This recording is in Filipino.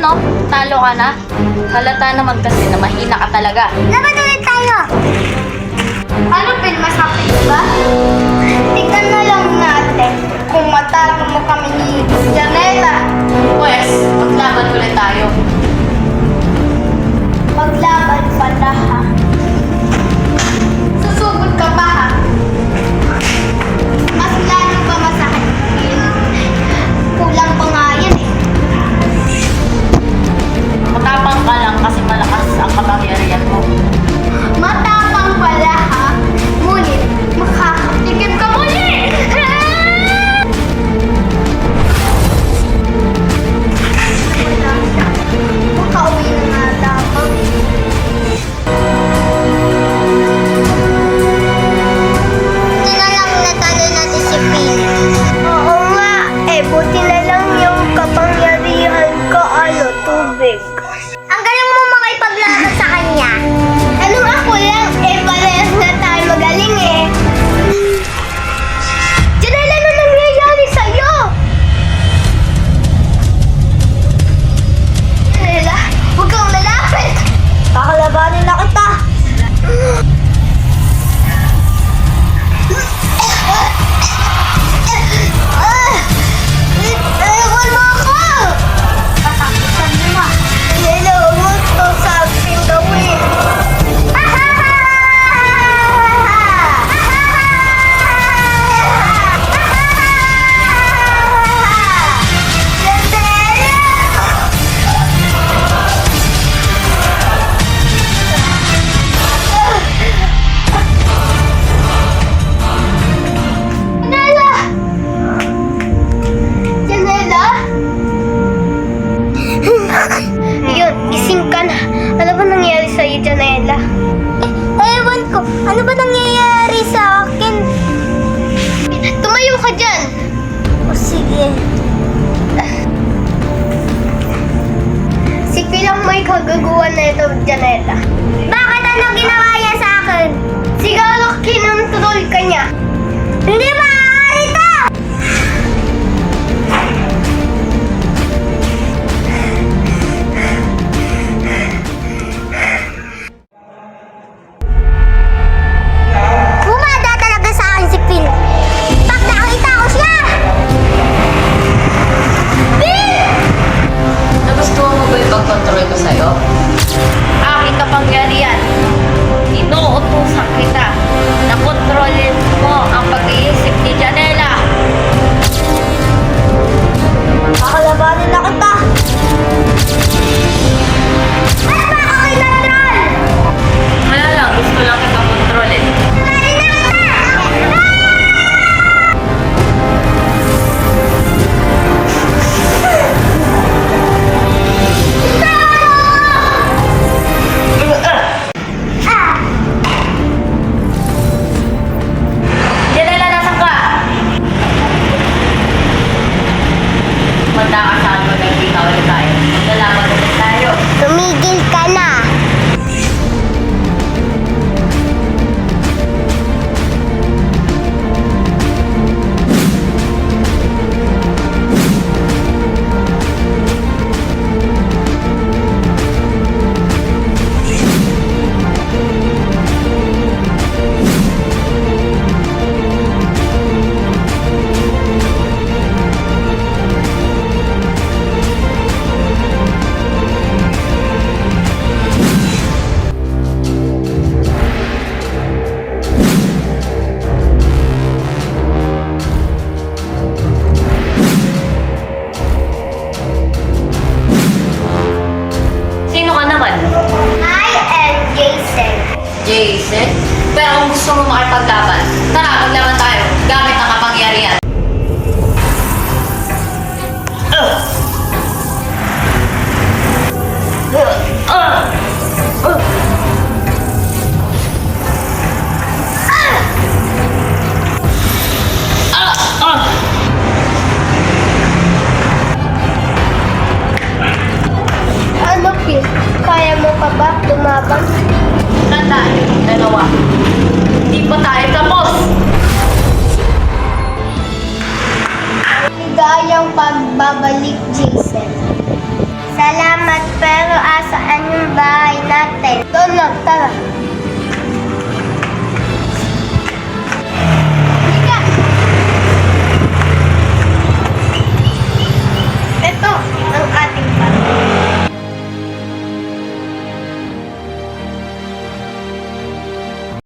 no? Talo ka na? Halata naman kasi na mahina ka talaga. Laban ulit tayo! Ano, Pin? Masakit ba? Tignan na lang natin kung matalo mo kami ni Janela. Pwes, maglaban ulit tayo. Maglaban pala, ha? Susugod ka pa, ha? Mas lalo ba masakit? Kulang pa nga yan, eh. Matapang ka lang kasi malakas ang kapangyarihan mo. Matapang pala, ha? Ngunit, makakatikim ka muli! Wala siya. Makauwi na nga dapat. Buti na lang natalo natin si Pin. Oo nga. Buti na lang yung kapangyarihan ko, tubig. Ang galing mo makipaglaban sa kanya. Anong ako lang? Parehas na tayo magaling, eh. Janela, ano nangyayari sa'yo? Janela, huwag kang lalapit. Kakalabanin na kita. Ewan mo ako! Kasakitan mo, ah. Janela, huwag to sa aking gawin. Janela! Janela! Yun, gising ka na. Ano ba nangyari sa'yo, Janela? Ewan ko. Ano ba nangyayari sa akin? Tumayo ka dyan! O sige. Si Phil ang may kagaguhan na ito, Janela. Bakit? Ano ginawa niya sa akin? Siguro kinontrol ka niya. Hindi maaari ito! Bumada talaga sa akin si Phil. Pag nakita ko siya! Phil! Nagustuhan mo ba yung pag-control ko sa'yo? Aking kapangyarihan salamat, pero asaan yung bahay natin? Doon lang, tara.